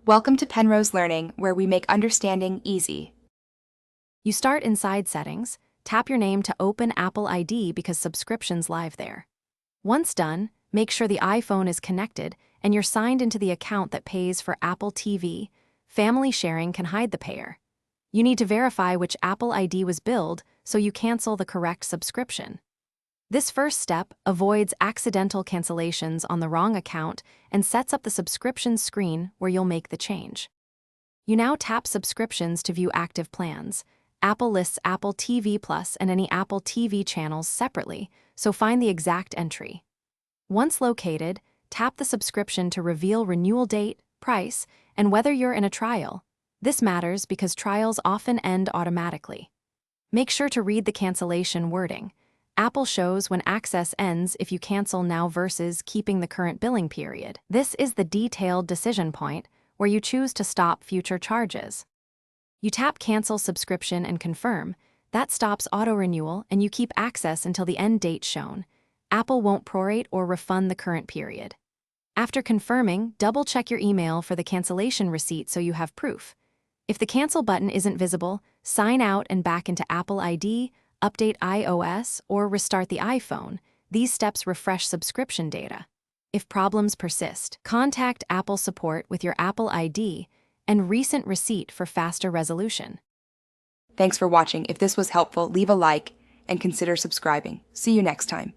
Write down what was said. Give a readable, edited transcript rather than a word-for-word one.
Welcome to Penrose Learning, where we make understanding easy. You start inside Settings, tap your name to open Apple ID because subscription's live there. Once done, make sure the iPhone is connected and you're signed into the account that pays for Apple TV. Family sharing can hide the payer. You need to verify which Apple ID was billed so you cancel the correct subscription. This first step avoids accidental cancellations on the wrong account and sets up the subscription screen where you'll make the change. You now tap Subscriptions to view active plans. Apple lists Apple TV Plus and any Apple TV channels separately, so find the exact entry. Once located, tap the subscription to reveal renewal date, price, and whether you're in a trial. This matters because trials often end automatically. Make sure to read the cancellation wording. Apple shows when access ends if you cancel now versus keeping the current billing period. This is the detailed decision point where you choose to stop future charges. You tap Cancel Subscription and confirm. That stops auto-renewal and you keep access until the end date shown. Apple won't prorate or refund the current period. After confirming, double-check your email for the cancellation receipt so you have proof. If the cancel button isn't visible, sign out and back into Apple ID, update iOS, or restart the iPhone. These steps refresh subscription data. If problems persist, contact Apple support with your Apple ID and recent receipt for faster resolution. Thanks for watching. If this was helpful, leave a like and consider subscribing. See you next time.